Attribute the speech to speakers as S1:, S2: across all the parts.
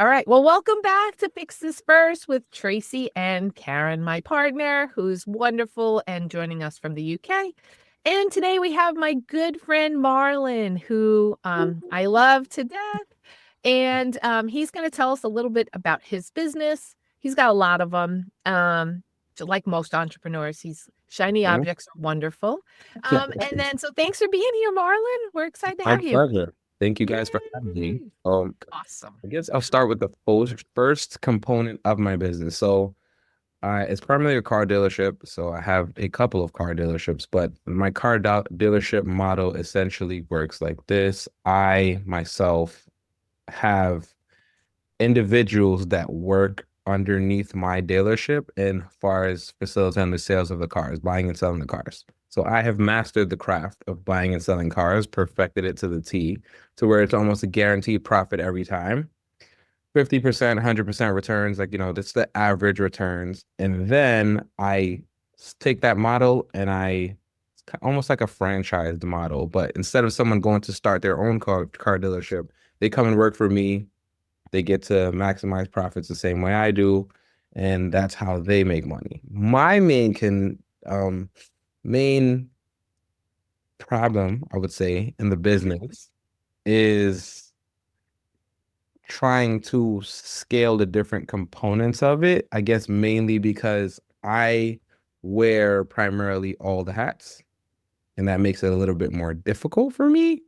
S1: All right. Well, welcome back to Fix This First with Tracy and Karen, my partner, who's wonderful and joining us from the UK. And today we have my good friend Marlon, who I love to death. And he's going to tell us a little bit about his business. He's got a lot of them. Like most entrepreneurs, shiny
S2: Mhm.
S1: objects are wonderful. So thanks for being here, Marlon. We're excited to
S2: My
S1: have you.
S2: pleasure. Thank you guys for having me.
S1: Yay. Awesome.
S2: I guess I'll start with the first component of my business. It's primarily a car dealership. So I have a couple of car dealerships, but my dealership model essentially works like this. I myself have individuals that work underneath my dealership in far as facilitating the sales of the cars, buying and selling the cars. So I have mastered the craft of buying and selling cars, perfected it to the T, to where it's almost a guaranteed profit every time. 50%, 100% returns, that's the average returns. And then I take that model and it's almost like a franchised model, but instead of someone going to start their own car dealership, they come and work for me. They get to maximize profits the same way I do, and that's how they make money. My main problem, I would say, in the business is trying to scale the different components of it. I guess mainly because I wear primarily all the hats, and that makes it a little bit more difficult for me.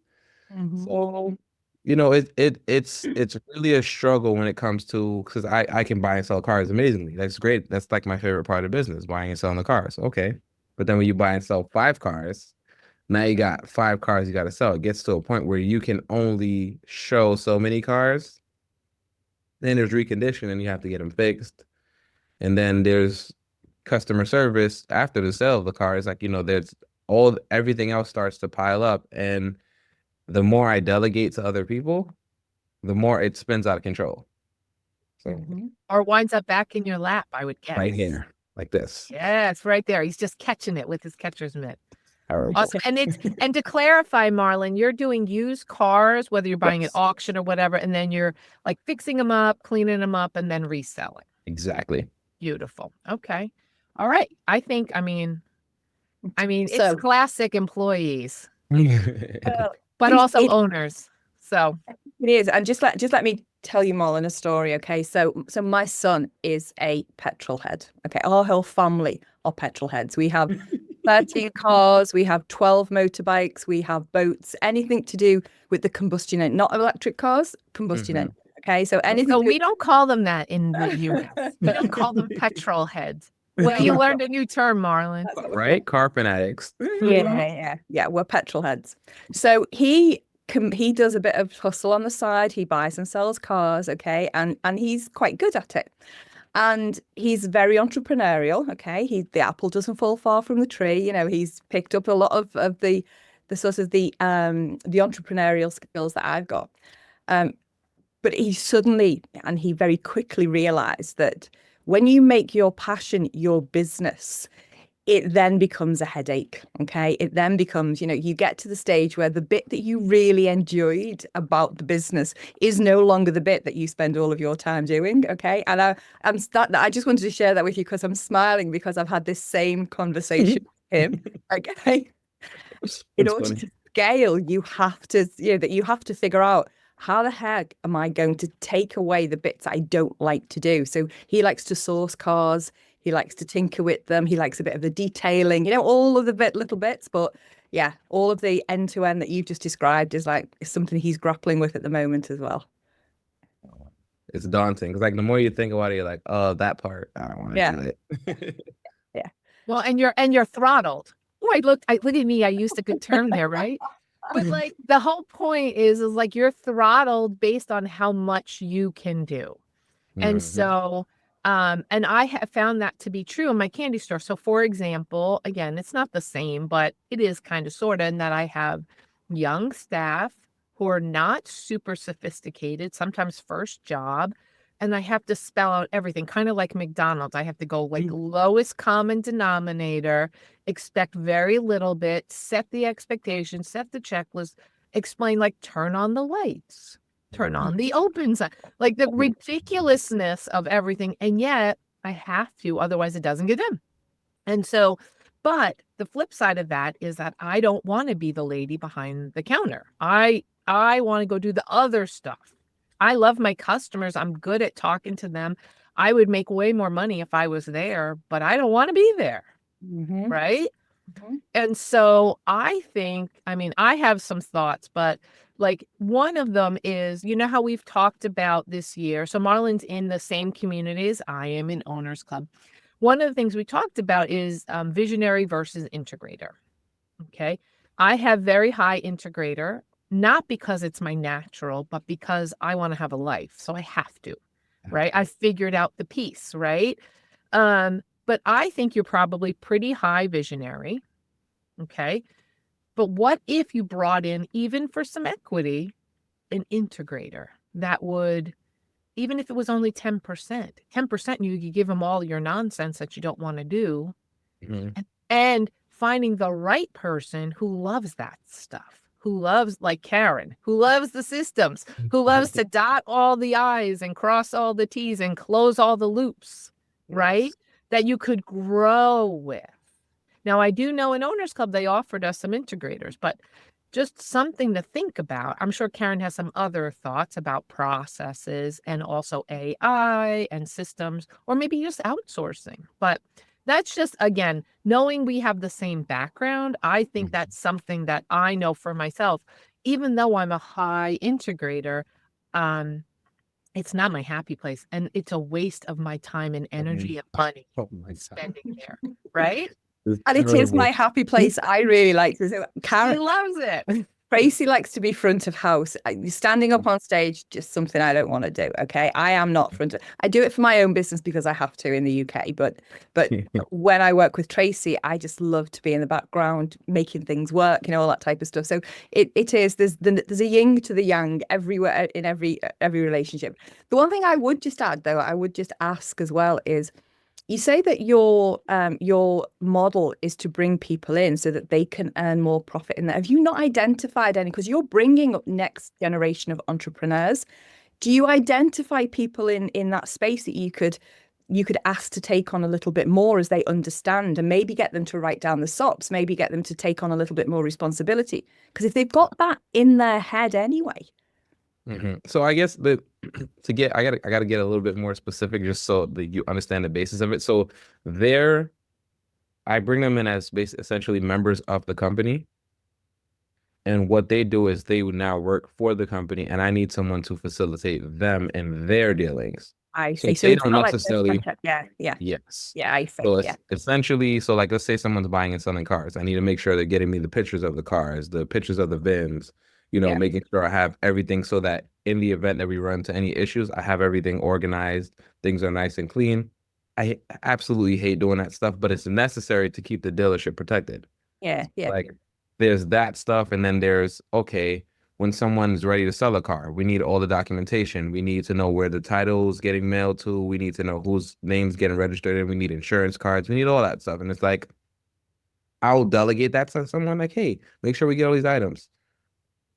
S1: Mhm.
S2: So, it's really a struggle when it comes to because I can buy and sell cars amazingly. That's great. That's like my favorite part of business, buying and selling the cars. Okay. But then when you buy and sell five cars, now you got five cars you got to sell. It gets to a point where you can only show so many cars. Then there's recondition and you have to get them fixed. And then there's customer service after the sale of the car. It's like, there's everything else starts to pile up. And the more I delegate to other people, the more it spins out of control. So
S1: Or winds up back in your lap, I would
S2: right
S1: guess.
S2: here, like this.
S1: Yeah, it's right there. He's just catching it with his catcher's mitt.
S2: All right.
S1: Awesome. And to clarify, Marlon, you're doing used cars, whether you're buying at
S2: Yes,
S1: auction or whatever, and then you're like fixing them up, cleaning them up, and then reselling.
S2: exactly.
S1: Beautiful. Okay. All right. It's
S3: So
S1: classic employees,
S3: well,
S1: but
S3: it,
S1: also
S3: it
S1: owners. So,
S3: it is, and just let me tell you, Marlon, a story. Okay, so my son is a petrol head. Okay, our whole family are petrol heads. We have 13 cars, we have 12 motorbikes, we have boats, anything to do with the combustion engine, not electric cars, combustion
S2: Mhm.
S3: engine. Okay, so anything.
S1: so we don't call them that in the US. We don't call them petrol heads. Well, you learned a new term, Marlon.
S2: Right? Car fanatics.
S3: Yeah, we're petrol heads. So he does a bit of hustle on the side. He buys and sells cars, okay, and he's quite good at it. And he's very entrepreneurial, okay. The apple doesn't fall far from the tree. He's picked up a lot of the sort of the entrepreneurial skills that I've got. Um, but he very quickly realized that when you make your passion your business, it then becomes a headache. Okay. It then becomes, you get to the stage where the bit that you really enjoyed about the business is no longer the bit that you spend all of your time doing. Okay. And I just wanted to share that with you because I'm smiling because I've had this same conversation with him. Okay. In
S2: It's
S3: order
S2: funny.
S3: to scale, you have to, that you have to figure out how the heck am I going to take away the bits I don't like to do? So he likes to source cars. He likes to tinker with them. He likes a bit of the detailing, all of the little bits. But yeah, all of the end to end that you've just described is something he's grappling with at the moment as well.
S2: It's daunting because the more you think about it, you're like, oh, that part, I don't want to
S3: Yeah,
S2: do it.
S3: yeah.
S1: Well, and you're throttled. Oh, look at me. I used a good term there, right? But like the whole point is like you're throttled based on how much you can do. And
S2: Mhm.
S1: so, and I have found that to be true in my candy store. So, for example, again, it's not the same, but it is kind of sort of in that I have young staff who are not super sophisticated, sometimes first job, and I have to spell out everything, kind of like McDonald's. I have to go like lowest common denominator, expect very little bit, set the expectation, set the checklist, explain like turn on the lights. turn on the open sign, like the ridiculousness of everything. And yet I have to, otherwise it doesn't get done. And so, but the flip side of that is that I don't want to be the lady behind the counter. I want to go do the other stuff. I love my customers. I'm good at talking to them. I would make way more money if I was there, but I don't want to be there.
S3: Mm-hmm.
S1: Right.
S3: Mm-hmm.
S1: And so I think, I mean, I have some thoughts, but like one of them is, you know how we've talked about this year. So Marlon's in the same community as I am in Owners Club. One of the things we talked about is visionary versus integrator. Okay. I have very high integrator, not because it's my natural, but because I want to have a life. So I have to, right? I figured out the piece, right? But I think you're probably pretty high visionary. Okay. But what if you brought in, even for some equity, an integrator that would, even if it was only 10%, you could give them all your nonsense that you don't want to do.
S2: Mhm.
S1: And finding the right person who loves that stuff, who loves, like Karen, who loves the systems, who loves to dot all the I's and cross all the T's and close all the loops, right?
S3: Yes.
S1: That you could grow with. Now, I do know in Owners Club, they offered us some integrators, but just something to think about. I'm sure Karen has some other thoughts about processes and also AI and systems, or maybe just outsourcing. But that's just, again, knowing we have the same background. I think that's something that I know for myself, even though I'm a high integrator, it's not my happy place. And it's a waste of my time and energy and money
S2: Oh my God.
S1: spending there, right?
S2: It's
S3: And it is my
S2: terrible.
S3: happy place. I really like to do it.
S1: He
S3: Karen,
S1: loves it.
S3: Tracy likes to be front of house. Standing up on stage, just something I don't want to do. Okay. I am not front of, I do it for my own business because I have to in the UK. But when I work with Tracy, I just love to be in the background, making things work, you know, all that type of stuff. So it is, there's a yin to the yang everywhere in every relationship. The one thing I would just add though, I would just ask as well is, you say that your model is to bring people in so that they can earn more profit in that. Have you not identified any? Because you're bringing up next generation of entrepreneurs. Do you identify people in that space that you could ask to take on a little bit more as they understand, and maybe get them to write down the SOPs, maybe get them to take on a little bit more responsibility? Because if they've got that in their head anyway.
S2: So I guess I gotta get a little bit more specific just so that you understand the basis of it. So I bring them in as essentially members of the company, and what they do is they would now work for the company, and I need someone to facilitate them in their dealings.
S3: I
S2: So
S3: see. So
S2: they
S3: it's
S2: don't
S3: not like
S2: necessarily,
S3: yeah.
S2: yes.
S3: Yeah, I see.
S2: So
S3: Yeah.
S2: it's essentially, so like let's say someone's buying and selling cars. I need to make sure they're getting me the pictures of the cars, the pictures of the VINs,
S3: Yeah.
S2: making sure I have everything so that in the event that we run into any issues, I have everything organized, things are nice and clean. I absolutely hate doing that stuff, but it's necessary to keep the dealership protected.
S3: Yeah. Yeah.
S2: Like there's that stuff, and then there's, okay, when someone's ready to sell a car, we need all the documentation. We need to know where the title's getting mailed to. We need to know whose name's getting registered, and we need insurance cards. We need all that stuff. And it's like, I'll delegate that to someone like, hey, make sure we get all these items.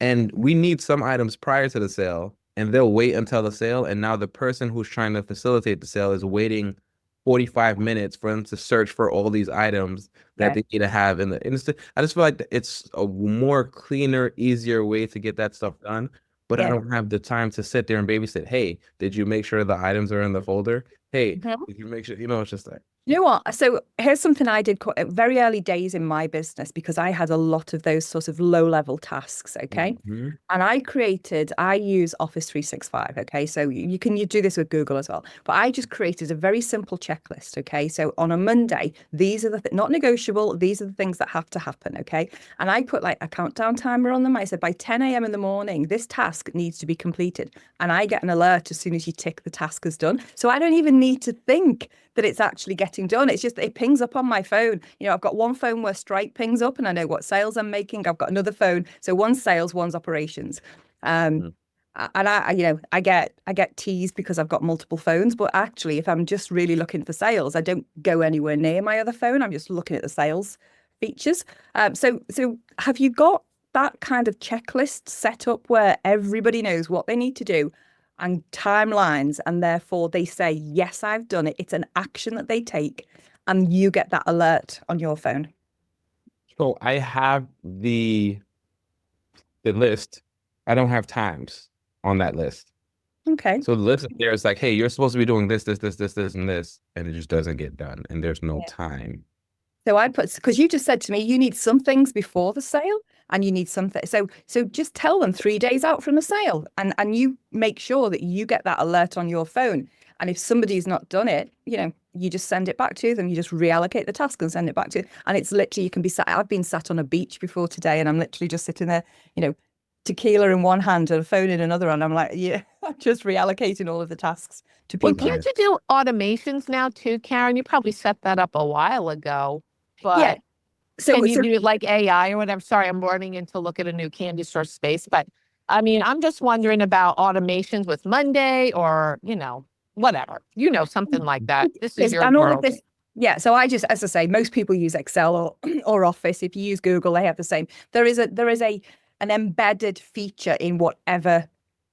S2: And we need some items prior to the sale, and they'll wait until the sale. And now the person who's trying to facilitate the sale is waiting 45 minutes for them to search for all these items that they need to have in the instant. I just feel like it's a more cleaner, easier way to get that stuff done. But I don't have the time to sit there and babysit. Hey, did you make sure the items are in the folder? Hey, did you make sure? It's just like,
S3: You know what? So here's something I did very early days in my business, because I had a lot of those sort of low level tasks. Okay. And I use Office 365. Okay. So you do this with Google as well, but I just created a very simple checklist. Okay. So on a Monday, these are not negotiable. These are the things that have to happen. Okay. And I put like a countdown timer on them. I said by 10 a.m. in the morning, this task needs to be completed. And I get an alert as soon as you tick the task is done. So I don't even need to think that it's actually getting done. It's just, it pings up on my phone. I've got one phone where Stripe pings up and I know what sales I'm making. I've got another phone. So one's sales, one's operations. And I get teased because I've got multiple phones, but actually if I'm just really looking for sales, I don't go anywhere near my other phone. I'm just looking at the sales features. So have you got that kind of checklist set up where everybody knows what they need to do and timelines, and therefore they say, yes, I've done it. It's an action that they take, and you get that alert on your phone.
S2: So I have the list. I don't have times on that list.
S3: Okay.
S2: So the list there is like, hey, you're supposed to be doing this, and this, and it just doesn't get done, and there's no
S3: Yeah.
S2: time.
S3: So I put, because you just said to me, you need some things before the sale and you need something. So just tell them 3 days out from the sale, and you make sure that you get that alert on your phone. And if somebody's not done it, you just send it back to them. You just reallocate the task and send it back to you. And it's literally, you can be sat, I've been sat on a beach before today, and I'm literally just sitting there, tequila in one hand and a phone in another, and I'm like, yeah, just reallocating all of the tasks to
S1: Well,
S3: people.
S1: can't you do automations now too, Karen? You probably set that up a while ago,
S3: Yeah.
S1: but can you do it like AI or whatever? Sorry, I'm running in to look at a new candy store space, but I mean, I'm just wondering about automations with Monday or, whatever, something like that. This is your
S3: And all of
S1: world.
S3: this. Yeah. So I just, as I say, most people use Excel or Office. If you use Google, they have the same. There is an embedded feature in whatever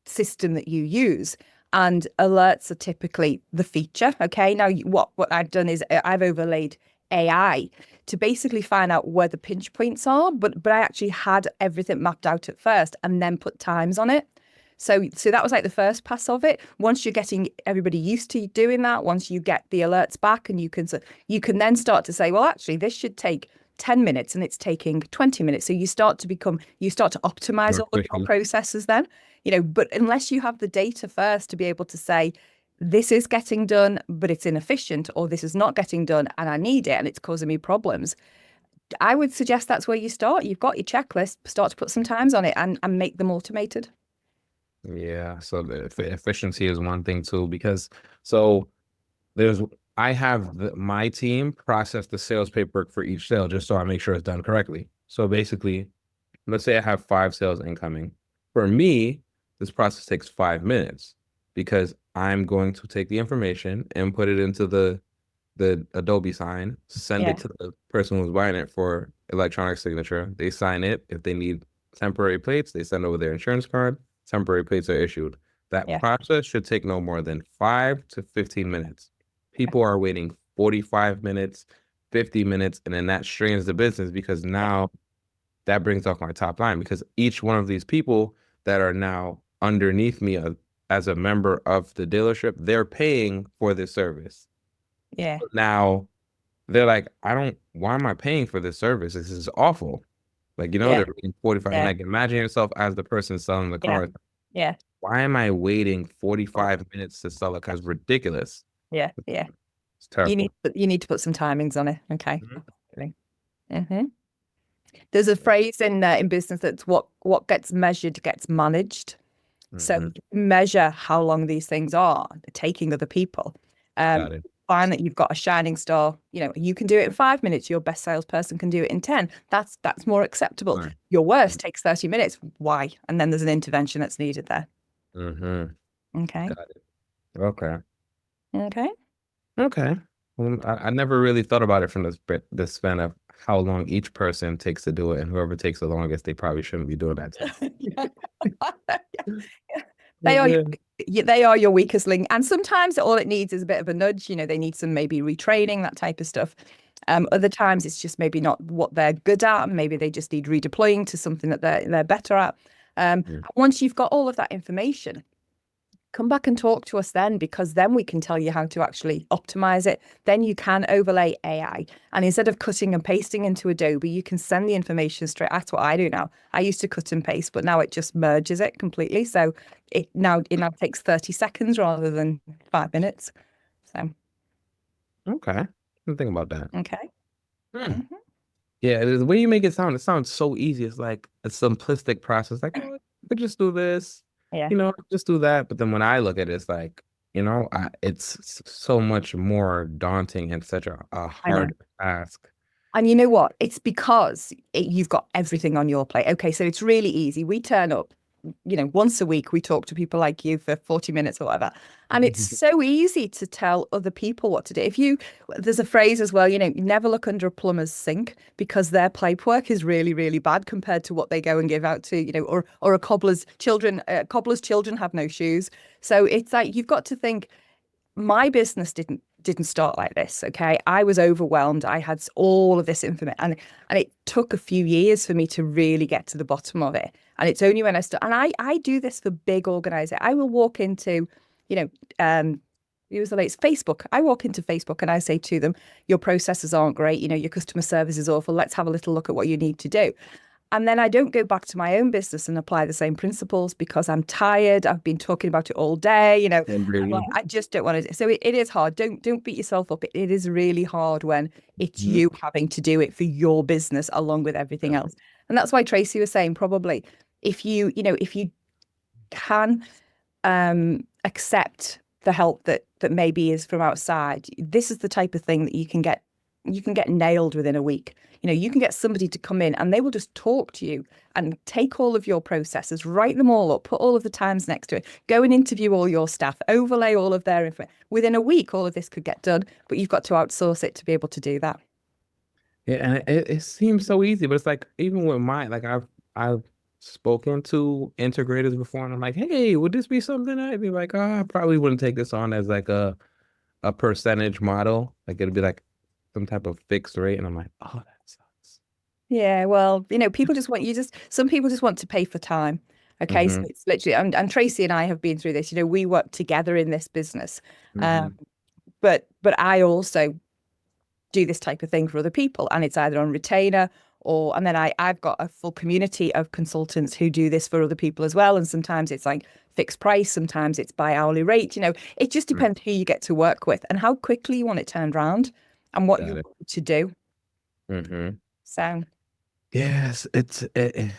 S3: system that you use, and alerts are typically the feature. Okay. Now, what I've done is I've overlaid AI to basically find out where the pinch points are, but I actually had everything mapped out at first and then put times on it. So that was like the first pass of it. Once you're getting everybody used to doing that, once you get the alerts back, and you can then start to say, well, actually, this should take 10 minutes and it's taking 20 minutes. So you start to optimize all of your processes then, but unless you have the data first to be able to say, this is getting done, but it's inefficient, or this is not getting done and I need it and it's causing me problems, I would suggest that's where you start. You've got your checklist, start to put some times on it and make them automated.
S2: Yeah, so the efficiency is one thing too, because I have my team process the sales paperwork for each sale just so I make sure it's done correctly. So basically, let's say I have 5 sales incoming. For me, this process takes 5 minutes because I'm going to take the information and put it into the Adobe sign, send it to the person who's buying it for electronic signature. They sign it. If they need temporary plates, they send over their insurance card. Temporary plates are issued. That process should take no more than 5 to 15 minutes. People are waiting 45 minutes, 50 minutes, and then that strains the business because now that brings off my top line, because each one of these people that are now underneath me as a member of the dealership, they're paying for this service.
S3: Yeah.
S2: Now they're like, why am I paying for this service? This is awful. Like, they're waiting 45.
S3: Yeah.
S2: Like, imagine yourself as the person selling the car.
S3: Yeah.
S2: Why am I waiting 45 minutes to sell it? Because ridiculous.
S3: Yeah. Yeah.
S2: It's terrible.
S3: You need to put some timings on it. Okay. Mm-hmm. There's a phrase in business that's what gets measured gets managed. So measure how long these things are taking other people.
S2: Got it.
S3: Find that you've got a shining star. You can do it in 5 minutes. Your best salesperson can do it in 10. That's more acceptable.
S2: Right.
S3: Your worst takes 30 minutes. Why? And then there's an intervention that's needed there. Okay.
S2: Got it. Okay.
S3: Okay.
S2: Okay. Well, I never really thought about it from the span of how long each person takes to do it, and whoever takes the longest, they probably shouldn't be doing that.
S3: They are your weakest link, and sometimes all it needs is a bit of a nudge. They need some maybe retraining, that type of stuff. Other times it's just maybe not what they're good at, and maybe they just need redeploying to something that they're better at. Once you've got all of that information, come back and talk to us then, because then we can tell you how to actually optimize it. Then you can overlay AI, and instead of cutting and pasting into Adobe, you can send the information straight. That's what I do now. I used to cut and paste, but now it just merges it completely. So it now takes 30 seconds rather than 5 minutes. So
S2: okay, didn't think about that.
S3: Okay.
S2: Yeah, the way you make it sounds so easy. It's like a simplistic process. Like, oh, we could just do this. Just do that. But then when I look at it, it's like, it's so much more daunting and such a hard task.
S3: And you know what? It's because you've got everything on your plate. Okay, so it's really easy. We turn up. once a week we talk to people like you for 40 minutes or whatever. And it's so easy to tell other people what to do. There's a phrase as well, never look under a plumber's sink, because their pipe work is really, really bad compared to what they go and give out to, or a cobbler's children. Cobbler's children have no shoes. So it's like, you've got to think, my business didn't start like this. Okay. I was overwhelmed. I had all of this information, and it took a few years for me to really get to the bottom of it. And it's only when I start, and I do this for big organizations. I will walk into, it's Facebook. I walk into Facebook and I say to them, your processes aren't great. Your customer service is awful. Let's have a little look at what you need to do. And then I don't go back to my own business and apply the same principles because I'm tired. I've been talking about it all day. I'm like, I just don't want to. So it is hard. Don't beat yourself up. It is really hard when it's you having to do it for your business along with everything else. And that's why Tracy was saying, probably if you can accept the help that maybe is from outside, this is the type of thing that you can get nailed within a week. You can get somebody to come in and they will just talk to you and take all of your processes, write them all up, put all of the times next to it, go and interview all your staff, overlay all of their information. Within a week, all of this could get done, but you've got to outsource it to be able to do that.
S2: Yeah, and it seems so easy, but it's like, even with I've spoken to integrators before, and I'm like, hey, would this be something? I'd be like, I probably wouldn't take this on as like a percentage model. Like, it'd be like some type of fixed rate, and I'm like, oh, that sucks.
S3: Yeah, well, people some people just want to pay for time. Okay, so it's literally, and Tracy and I have been through this. We work together in this business, but I also do this type of thing for other people, and it's either on retainer and then I've got a full community of consultants who do this for other people as well. And sometimes it's like fixed price, sometimes it's by hourly rate. It just depends who you get to work with and how quickly you want it turned around and what you want to do. So
S2: yes, it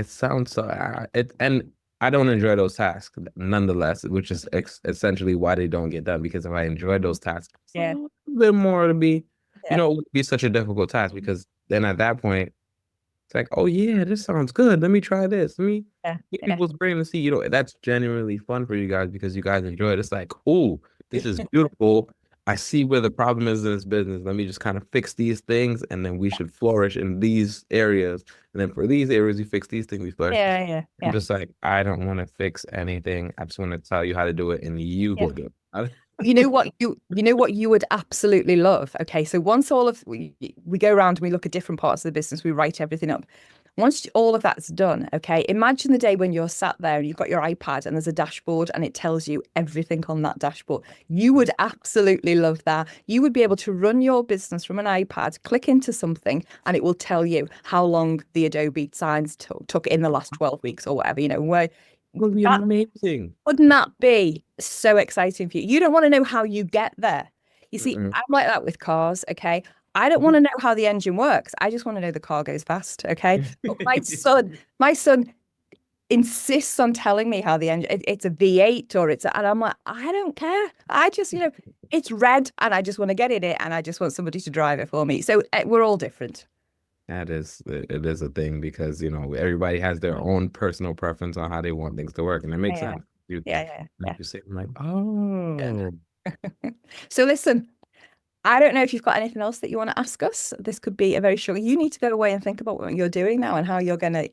S2: sounds so and I don't enjoy those tasks nonetheless, which is essentially why they don't get done. Because if I enjoyed those tasks,
S3: yeah,
S2: a bit more to be, it would be such a difficult task, because then at that point it's like, oh yeah, this sounds good. Let me try this. Let me get people's brain and see, that's genuinely fun for you guys because you guys enjoy it. It's like, oh, this is beautiful. I see where the problem is in this business. Let me just kind of fix these things, and then we should flourish in these areas. And then for these areas, you fix these things, we flourish.
S3: Yeah.
S2: I'm just like, I don't want to fix anything. I just want to tell you how to do it, and you will do it.
S3: What you would absolutely love. Okay, so once we go around and we look at different parts of the business, we write everything up. Once all of that's done, okay, imagine the day when you're sat there and you've got your iPad and there's a dashboard and it tells you everything on that dashboard. You would absolutely love that. You would be able to run your business from an iPad, click into something, and it will tell you how long the Adobe signs took in the last 12 weeks or whatever, where
S2: would be amazing.
S3: Wouldn't that be so exciting for you? You don't want to know how you get there. You see, I'm like that with cars, okay? I don't want to know how the engine works. I just want to know the car goes fast, okay? But my son insists on telling me how the engine, it's a V8 and I'm like, I don't care. I just, it's red and I just want to get in it and I just want somebody to drive it for me. So we're all different.
S2: It is a thing because, everybody has their own personal preference on how they want things to work. And it makes sense. You say, I'm like, oh.
S3: So listen, I don't know if you've got anything else that you want to ask us. This could be a very short. You need to go away and think about what you're doing now and how you're going to,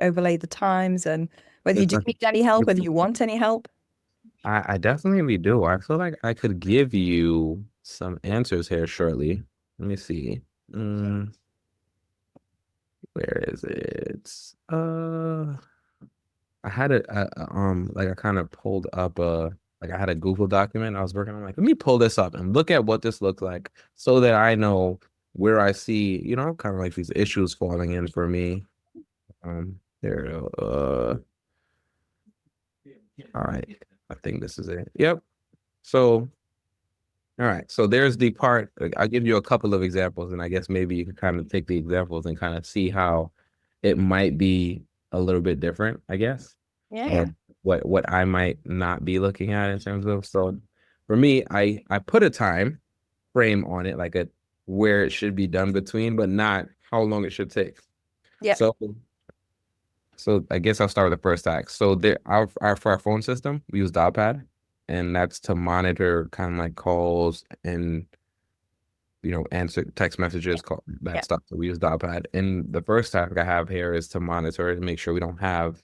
S3: overlay the times and whether you do need any help, whether you want any help.
S2: I definitely do. I feel like I could give you some answers here shortly. Let me see. Where is it? I had I kind of pulled up I had a Google document I was working on. Like, let me pull this up and look at what this looks like so that I know where I see, kind of like these issues falling in for me. There. All right. I think this is it. Yep. So, all right. So there's the part. I'll give you a couple of examples, and I guess maybe you can kind of take the examples and kind of see how it might be a little bit different, I guess.
S3: Yeah.
S2: What I might not be looking at in terms of. So for me, I put a time frame on it, like where it should be done between, but not how long it should take.
S3: Yeah.
S2: So I guess I'll start with the first task. So for our phone system, we use dial pad, and that's to monitor kind of like calls and answer text messages, call
S3: Yeah.
S2: that stuff. So we use dial pad. And the first task I have here is to monitor and make sure we don't have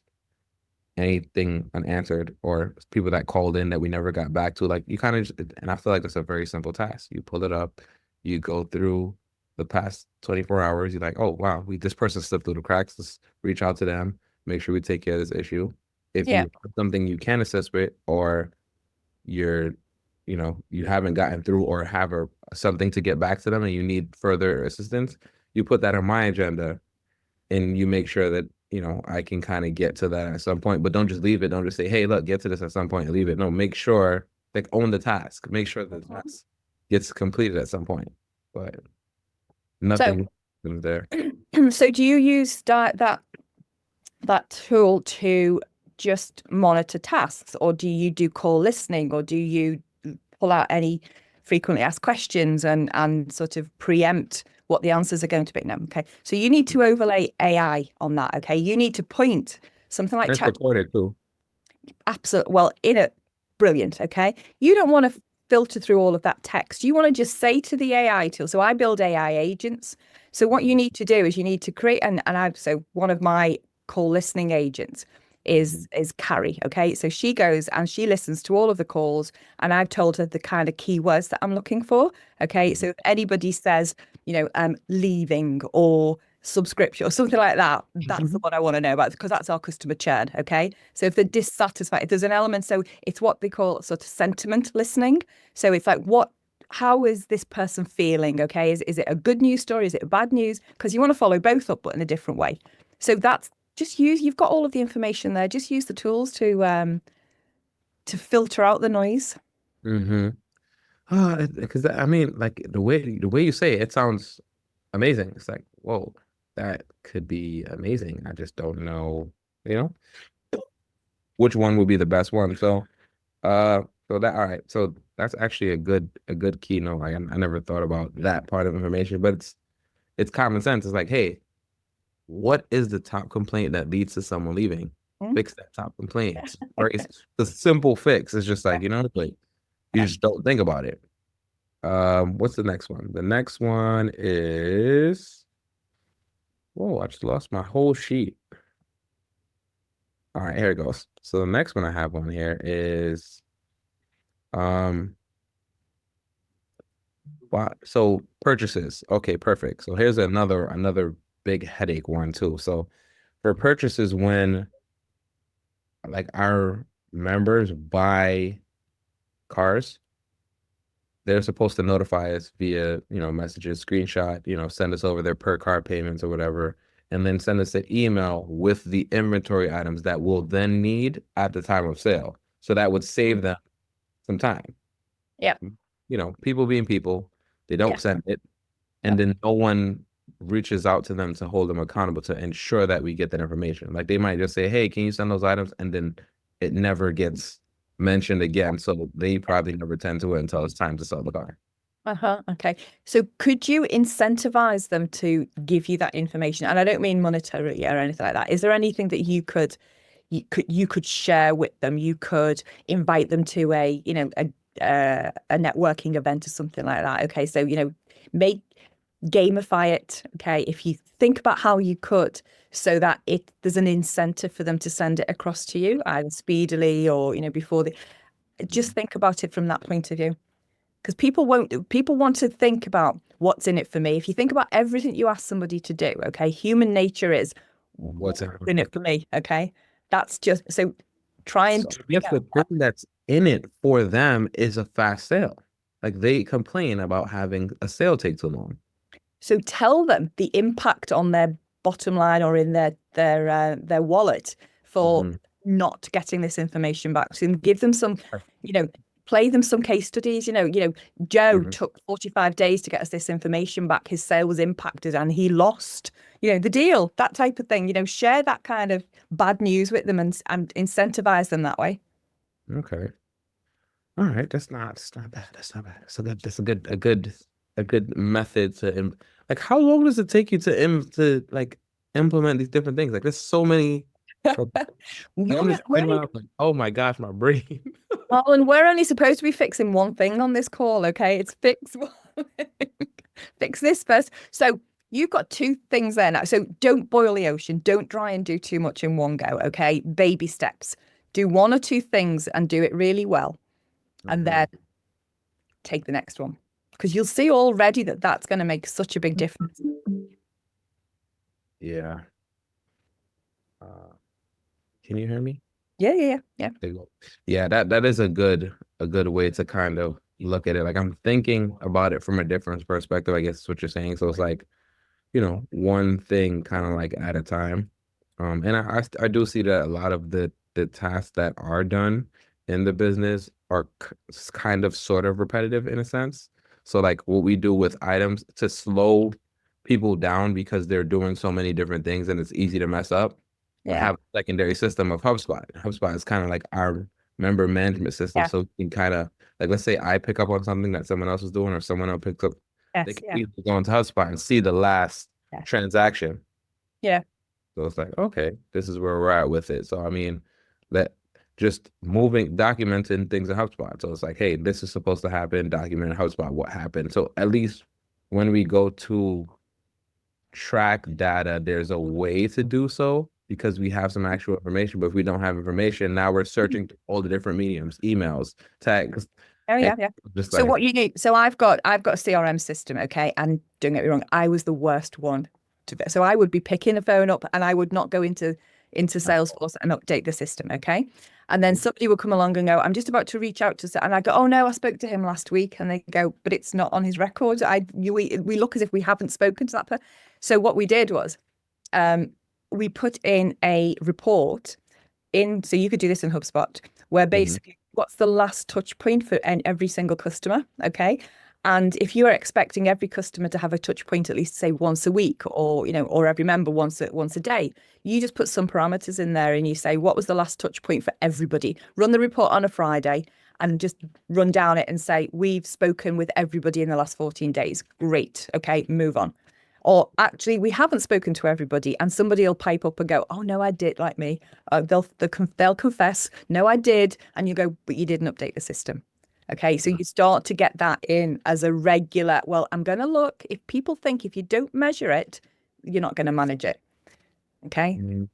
S2: anything unanswered or people that called in that we never got back to. Like you kind of, and I feel like that's a very simple task. You pull it up, you go through the past 24 hours. You're like, oh wow, this person slipped through the cracks. Let's reach out to them, make sure we take care of this issue. If
S3: Yeah.
S2: you have something you can assist with, or you're, you haven't gotten through or have something to get back to them and you need further assistance, you put that on my agenda and you make sure that I can kind of get to that at some point, but don't just leave it. Don't just say, hey, look, get to this at some point and leave it. No, make sure, like, own the task, make sure the task gets completed at some point, but
S3: So,
S2: nothing is there.
S3: so do you use that tool to just monitor tasks, or do you do call listening, or do you pull out any frequently asked questions and sort of preempt what the answers are going to be? No, okay. So you need to overlay AI on that. Okay, you need to point something like
S2: It's
S3: chat.
S2: recorded too.
S3: Absolutely. Well, in it, brilliant. Okay, you don't want to filter through all of that text. You want to just say to the AI tool. So I build AI agents. So what you need to do is you need to create so one of my call listening agents is Carrie. Okay, so she goes and she listens to all of the calls, and I've told her the kind of keywords that I'm looking for. Okay, so if anybody says, leaving or subscription or something like that, that's the one I want to know about, because that's our customer churn. Okay, so if they're dissatisfied, if there's an element, so it's what they call sort of sentiment listening. So it's like, how is this person feeling? Okay, is it a good news story? Is it a bad news? Because you want to follow both up, but in a different way. So that's you've got all of the information there. Just use the tools to filter out the noise.
S2: Mm-hmm. Because I mean, like the way you say it, it sounds amazing. It's like, whoa, that could be amazing. I just don't know, you know, which one would be the best one. So that all right. So that's actually a good keynote. Like I never thought about that part of information, but it's common sense. It's like, hey, what is the top complaint that leads to someone leaving?
S3: Mm.
S2: Fix that top complaint. Or it's the simple fix. It's just like, like you just don't think about it. What's the next one? The next one is, whoa, I just lost my whole sheet. All right, here it goes. So the next one I have on here is um so purchases. Okay, perfect. So here's another big headache one too. So for purchases, when like our members buy cars, they're supposed to notify us via, messages, screenshot, send us over their per car payments or whatever, and then send us an email with the inventory items that we'll then need at the time of sale. So that would save them some time.
S3: Yeah.
S2: People being people, they don't
S3: Yeah.
S2: send it,
S3: Yeah.
S2: and then no one reaches out to them to hold them accountable to ensure that we get that information. Like they might just say, "Hey, can you send those items?" And then it never gets mentioned again. So they probably never tend to it until it's time to sell the car.
S3: Okay. So could you incentivize them to give you that information? And I don't mean monetary or anything like that. Is there anything that you could share with them? You could invite them to a networking event or something like that. Okay. So, make gamify it. Okay. If you think about how you could, so that there's an incentive for them to send it across to you either speedily or, before just think about it from that point of view. Because people want to think about what's in it for me. If you think about everything you ask somebody to do, okay, human nature is
S2: What's
S3: what's
S2: it?
S3: in it for me, okay? That's just so try and
S2: So I guess the thing that's in it for them is a fast sale. Like they complain about having a sale take too long.
S3: so tell them the impact on their bottom line or in their wallet for
S2: Mhm.
S3: not getting this information back. So give them some, you know, play them some case studies. Joe
S2: Mhm.
S3: took 45 days to get us this information back. His sale was impacted and he lost, the deal, that type of thing. Share that kind of bad news with them and incentivize them that way.
S2: Okay. All right. That's not bad. That's not bad. That's a good method like how long does it take you to like implement these different things? Like there's so many I'm just thinking about, like, oh my gosh, my brain.
S3: Marlon, we're only supposed to be fixing one thing on this call, okay? It's fix one thing. Fix this first. So you've got two things there now. So don't boil the ocean. Don't try and do too much in one go, okay? Baby steps. Do one or two things and do it really well. And then take the next one. Because you'll see already that that's going to make such a big difference.
S2: Yeah. Can you hear me?
S3: Yeah.
S2: There you go. Yeah, that is a good way to kind of look at it. Like, I'm thinking about it from a different perspective, I guess is what you're saying. So it's like, one thing kind of like at a time. And I do see that a lot of the tasks that are done in the business are kind of sort of repetitive in a sense. So like what we do with items to slow people down because they're doing so many different things and it's easy to mess up. I
S3: Yeah.
S2: have a secondary system of HubSpot. HubSpot is kind of like our member management system.
S3: Yeah.
S2: So you can kind of, like, let's say I pick up on something that someone else is doing or someone else picks up, they
S3: Yes.
S2: can
S3: Yeah.
S2: easily go into HubSpot and see the last
S3: Yeah.
S2: transaction.
S3: Yeah.
S2: So it's like, okay, this is where we're at with it. So I mean, that just documenting things in HubSpot. So it's like, hey, this is supposed to happen, document in HubSpot what happened. So at least when we go to track data, there's a way to do so because we have some actual information. But if we don't have information, now we're searching through all the different mediums, emails, texts.
S3: Oh yeah.
S2: Just
S3: So
S2: like,
S3: what you need, so I've got a CRM system, okay? And don't get me wrong, I was the worst one so I would be picking the phone up and I would not go into Salesforce and update the system, okay? And then somebody would come along and go, I'm just about to reach out to, and I go, oh no, I spoke to him last week. And they go, but it's not on his record. We look as if we haven't spoken to that person. So what we did was, we put in a report so you could do this in HubSpot, where basically what's the last touch point for every single customer, okay? And if you are expecting every customer to have a touch point at least say once a week or every member once a day, you just put some parameters in there and you say, what was the last touch point for everybody? Run the report on a Friday and just run down it and say, we've spoken with everybody in the last 14 days. Great. Okay, move on. Or actually, we haven't spoken to everybody, and somebody will pipe up and go, "Oh no, I did," like me. They'll confess, "No, I did," and you go, "But you didn't update the system." Okay, so you start to get that in as a regular. Well, I'm going to look. If people think if you don't measure it, you're not going to manage it. Okay.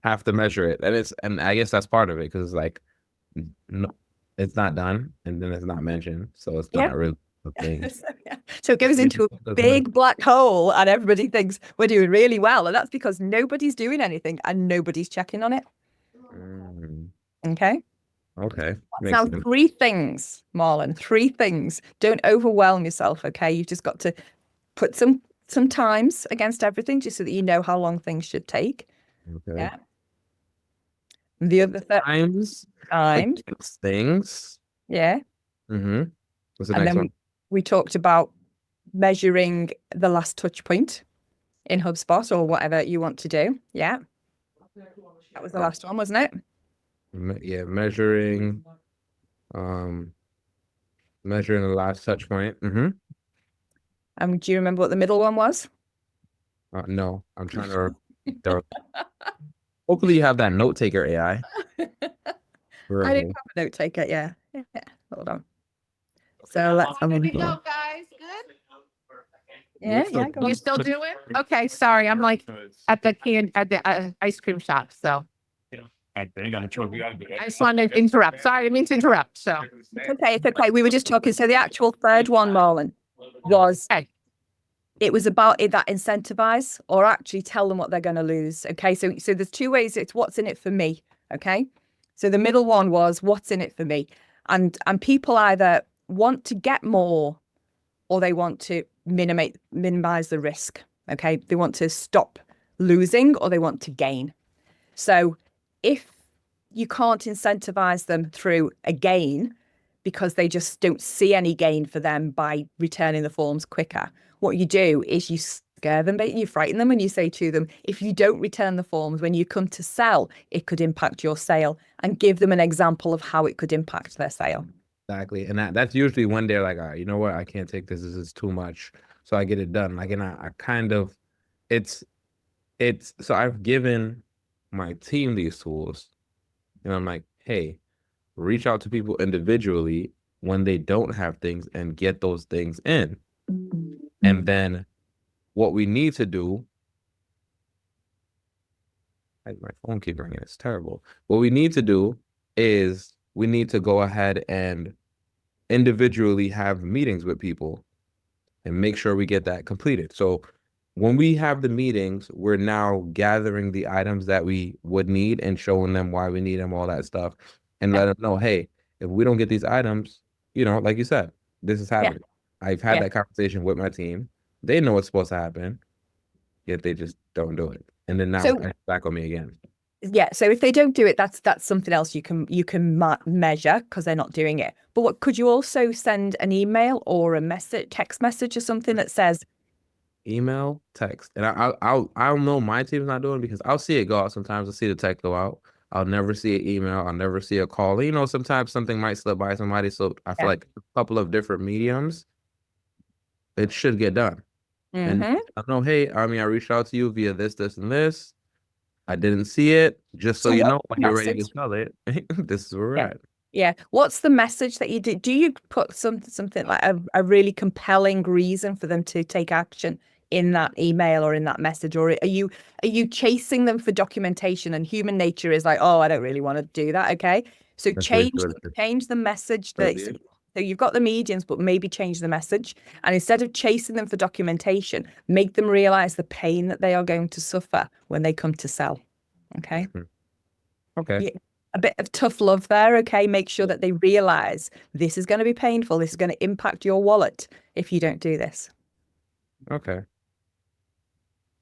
S2: have to measure it, and I guess that's part of it because it's like, no, it's not done, and then it's not mentioned, so it's not really a thing.
S3: So it goes into a big black hole and everybody thinks we're doing really well. And that's because nobody's doing anything and nobody's checking on it. Okay.
S2: Okay.
S3: Now, 3 things, Marlon, 3 things. Don't overwhelm yourself. Okay. You've just got to put some times against everything just so that you know how long things should take.
S2: Okay.
S3: Yeah. The other
S2: times things.
S3: Yeah.
S2: What's the next one?
S3: We talked about measuring the last touch point in HubSpot or whatever you want to do. Yeah. That was the last one, wasn't it?
S2: Yeah, measuring the last touch point.
S3: Do you remember what the middle one was?
S2: No, I'm trying to. Hopefully you have that note taker AI.
S3: I didn't have a note taker. Yeah. Hold on. So let's have a
S1: go, guys. Good.
S3: Yeah.
S1: You still do it? Okay. Sorry, I'm like at the ice cream shop. So I just wanted to interrupt. Sorry, I didn't mean to interrupt. So
S3: it's okay. We were just talking. So the actual third one, Marlon, was it was about that incentivize or actually tell them what they're going to lose. Okay. So there's 2 ways. It's what's in it for me. Okay. So the middle one was what's in it for me. And people either want to get more or they want to minimize the risk. Okay. They want to stop losing or they want to gain. So if you can't incentivize them through a gain because they just don't see any gain for them by returning the forms quicker, what you do is you scare them, you frighten them, and you say to them, if you don't return the forms when you come to sell, it could impact your sale, and give them an example of how it could impact their sale.
S2: Exactly. And that's usually when they're like, all right, you know what? I can't take this. This is too much. So I get it done. Like, and I kind of, so I've given my team these tools. And I'm like, hey, reach out to people individually when they don't have things and get those things in. And then what we need to do, my phone keeps ringing, it's terrible. What we need to do is we need to go ahead and individually have meetings with people and make sure we get that completed. So when we have the meetings, we're now gathering the items that we would need and showing them why we need them, all that stuff, and let them know, hey, if we don't get these items, like you said, this is
S3: Yeah.
S2: happening. I've had that conversation with my team. They know what's supposed to happen, yet they just don't do it. And then now it's back on me again.
S3: Yeah, so if they don't do it, that's something else you can measure because they're not doing it. But what could you also send an email or a text message or something that says
S2: email, text, and I'll know my team's not doing it because I'll see it go out sometimes. I'll see the text go out. I'll never see an email. I'll never see a call. Sometimes something might slip by somebody. So I feel like a couple of different mediums, it should get done. And I know, hey, I reached out to you via this, and this. I didn't see it. Just so you know, when you're ready to sell it, this is where we're at.
S3: Yeah. What's the message that you do? Do you put something like a really compelling reason for them to take action in that email or in that message? Or are you chasing them for documentation? And human nature is like, oh, I don't really want to do that. Okay. So change the message so you've got the mediums, but maybe change the message. And instead of chasing them for documentation, make them realize the pain that they are going to suffer when they come to sell. Okay.
S2: Okay.
S3: Yeah, a bit of tough love there. Okay. Make sure that they realize this is going to be painful. This is going to impact your wallet if you don't do this.
S2: Okay.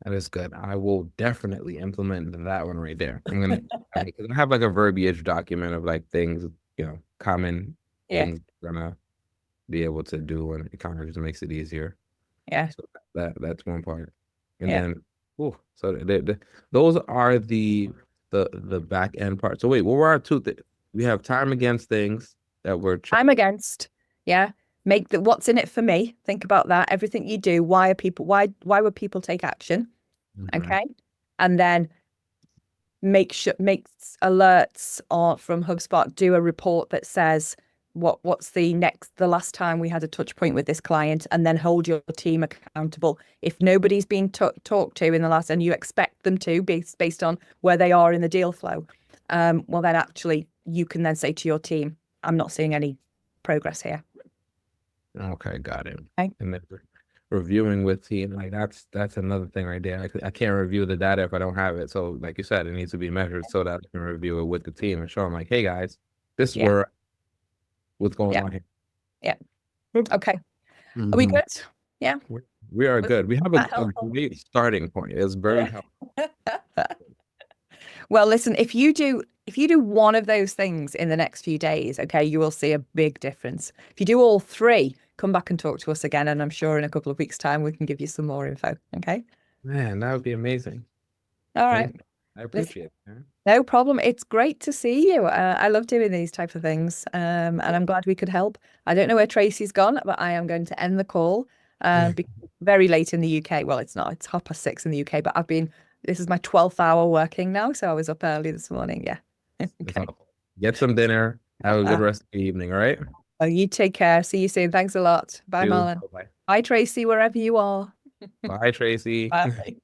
S2: That is good. I will definitely implement that one right there. I'm gonna I have like a verbiage document of like things, common things I'm gonna be able to do, and it kind of just makes it easier.
S3: Yeah.
S2: So that's one part. And then so those are the back end part. So wait, what were our two things? We have time against things that we're
S3: time against. Yeah. Make what's in it for me. Think about that. Everything you do, why would people take action? Okay. And then make alerts from HubSpot, do a report that says what's the last time we had a touch point with this client, and then hold your team accountable. If nobody's been talked to in the last, and you expect them to based on where they are in the deal flow, well, then actually you can then say to your team, I'm not seeing any progress here.
S2: Okay, got it.
S3: Okay.
S2: And then reviewing with team, like that's another thing right there. I can't review the data if I don't have it. So like you said, it needs to be measured so that I can review it with the team and show them like, hey guys, this is what's going on here.
S3: Yeah. Okay. Are we good? Yeah.
S2: We are good. We have a great starting point. It's very helpful.
S3: Well, listen, if you do one of those things in the next few days, okay, you will see a big difference. If you do all three, come back and talk to us again, and I'm sure in a couple of weeks' time we can give you some more info. Okay.
S2: Man, that would be amazing.
S3: All right.
S2: I appreciate it.
S3: No problem. It's great to see you. I love doing these types of things, and I'm glad we could help. I don't know where Tracy's gone, but I am going to end the call very late in the UK. Well, it's not. It's 6:30 in the UK, but this is my 12th hour working now, so I was up early this morning. Yeah.
S2: Okay. Get some dinner. Have a good rest of the evening, all right?
S3: Oh, you take care. See you soon. Thanks a lot. Bye, Marlon.
S2: Bye.
S3: Bye, Tracy, wherever you are.
S2: Bye, Tracy.
S3: Bye.